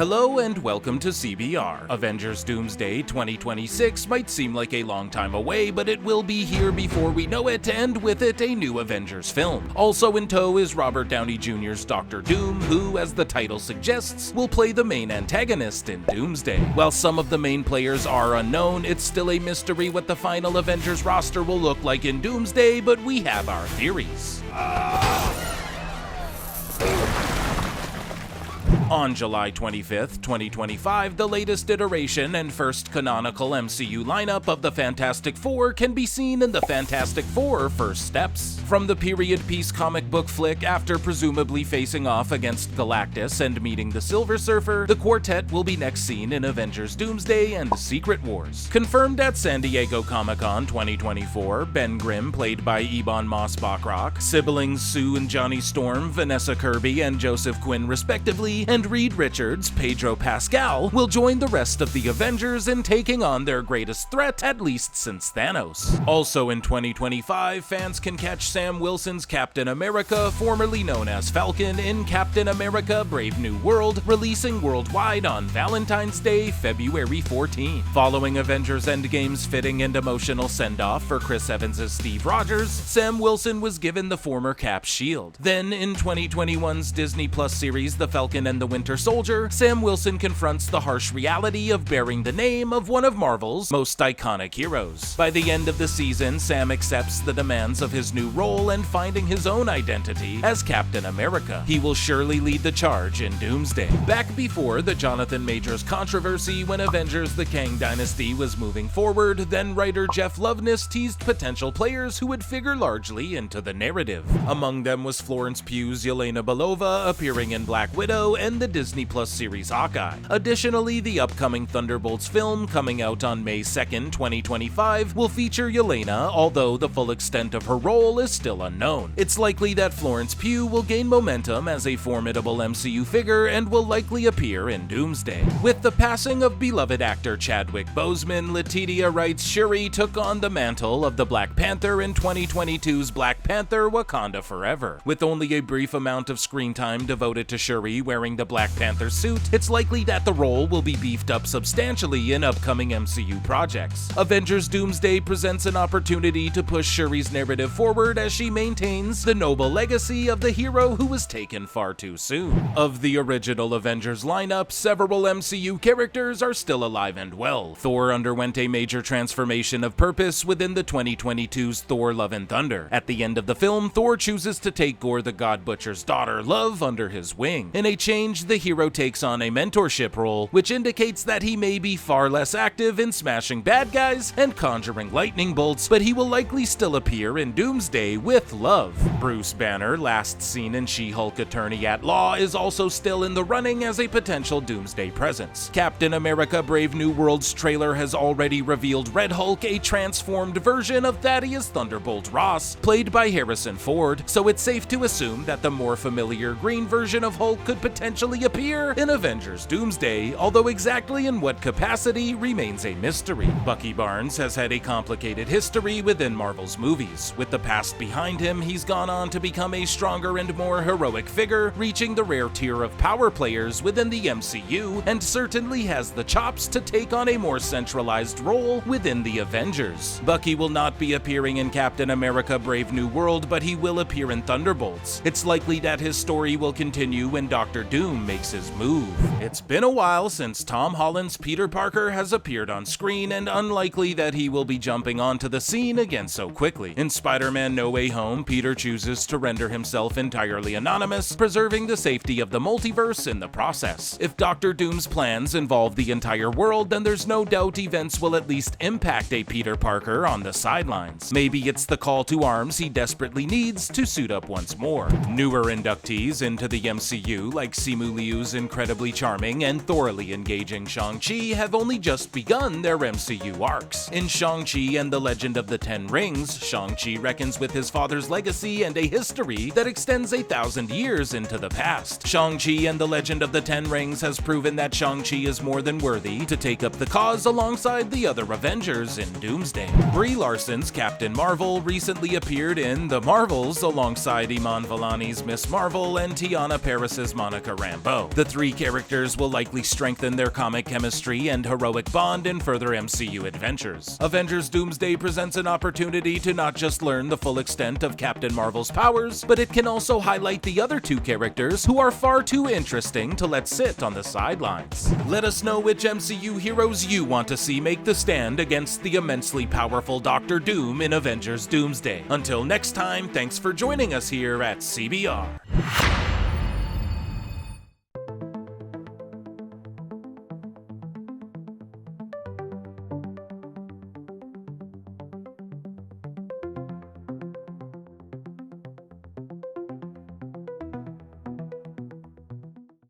Hello and welcome to CBR. Avengers Doomsday 2026 might seem like a long time away, but it will be here before we know it, and with it, a new Avengers film. Also in tow is Robert Downey Jr.'s Dr. Doom, who, as the title suggests, will play the main antagonist in Doomsday. While some of the main players are unknown, it's still a mystery what the final Avengers roster will look like in Doomsday, but we have our theories. On July 25th, 2025, the latest iteration and first canonical MCU lineup of the Fantastic Four can be seen in the Fantastic Four First Steps. From the period piece comic book flick after presumably facing off against Galactus and meeting the Silver Surfer, the quartet will be next seen in Avengers Doomsday and Secret Wars. Confirmed at San Diego Comic-Con 2024, Ben Grimm, played by Ebon Moss-Bachrach, siblings Sue and Johnny Storm, Vanessa Kirby, and Joseph Quinn respectively, and Reed Richards, Pedro Pascal, will join the rest of the Avengers in taking on their greatest threat, at least since Thanos. Also in 2025, fans can catch Sam Wilson's Captain America, formerly known as Falcon, in Captain America Brave New World, releasing worldwide on Valentine's Day, February 14. Following Avengers Endgame's fitting and emotional send-off for Chris Evans' Steve Rogers, Sam Wilson was given the former Cap's shield. Then, in 2021's Disney Plus series The Falcon and the Winter Soldier, Sam Wilson confronts the harsh reality of bearing the name of one of Marvel's most iconic heroes. By the end of the season, Sam accepts the demands of his new role and finding his own identity as Captain America. He will surely lead the charge in Doomsday. Back before the Jonathan Majors controversy when Avengers The Kang Dynasty was moving forward, then writer Jeff Loveness teased potential players who would figure largely into the narrative. Among them was Florence Pugh's Yelena Belova appearing in Black Widow and the Disney Plus series Hawkeye. Additionally, the upcoming Thunderbolts film, coming out on May 2nd, 2025, will feature Yelena, although the full extent of her role is still unknown. It's likely that Florence Pugh will gain momentum as a formidable MCU figure and will likely appear in Doomsday. With the passing of beloved actor Chadwick Boseman, Letitia writes Shuri took on the mantle of the Black Panther in 2022's Black Panther: Wakanda Forever. With only a brief amount of screen time devoted to Shuri wearing the Black Panther suit, it's likely that the role will be beefed up substantially in upcoming MCU projects. Avengers Doomsday presents an opportunity to push Shuri's narrative forward as she maintains the noble legacy of the hero who was taken far too soon. Of the original Avengers lineup, several MCU characters are still alive and well. Thor underwent a major transformation of purpose within the 2022's Thor: Love and Thunder. At the end of the film, Thor chooses to take Gore the God Butcher's daughter, Love, under his wing. In a change, the hero takes on a mentorship role, which indicates that he may be far less active in smashing bad guys and conjuring lightning bolts, but he will likely still appear in Doomsday with Love. Bruce Banner, last seen in She-Hulk Attorney at Law, is also still in the running as a potential Doomsday presence. Captain America Brave New World's trailer has already revealed Red Hulk, a transformed version of Thaddeus Thunderbolt Ross, played by Harrison Ford, so it's safe to assume that the more familiar green version of Hulk could potentially appear in Avengers Doomsday, although exactly in what capacity remains a mystery. Bucky Barnes has had a complicated history within Marvel's movies. With the past behind him, he's gone on to become a stronger and more heroic figure, reaching the rare tier of power players within the MCU, and certainly has the chops to take on a more centralized role within the Avengers. Bucky will not be appearing in Captain America Brave New World, but he will appear in Thunderbolts. It's likely that his story will continue when Dr. Doom makes his move. It's been a while since Tom Holland's Peter Parker has appeared on screen, and unlikely that he will be jumping onto the scene again so quickly. In Spider-Man No Way Home, Peter chooses to render himself entirely anonymous, preserving the safety of the multiverse in the process. If Dr. Doom's plans involve the entire world, then there's no doubt events will at least impact a Peter Parker on the sidelines. Maybe it's the call to arms he desperately needs to suit up once more. Newer inductees into the MCU, like Simu Liu's incredibly charming and thoroughly engaging ShangChi, have only just begun their MCU arcs. In ShangChi and the Legend of the Ten Rings, ShangChi reckons with his father's legacy and a history that extends 1,000 years into the past. ShangChi and the Legend of the Ten Rings has proven that ShangChi is more than worthy to take up the cause alongside the other Avengers in Doomsday. Brie Larson's Captain Marvel recently appeared in The Marvels alongside Iman Vellani's Miss Marvel and Tiana Paris's Monica Rambeau. Rambeau. The three characters will likely strengthen their comic chemistry and heroic bond in further MCU adventures. Avengers Doomsday presents an opportunity to not just learn the full extent of Captain Marvel's powers, but it can also highlight the other two characters who are far too interesting to let sit on the sidelines. Let us know which MCU heroes you want to see make the stand against the immensely powerful Doctor Doom in Avengers Doomsday. Until next time, thanks for joining us here at CBR.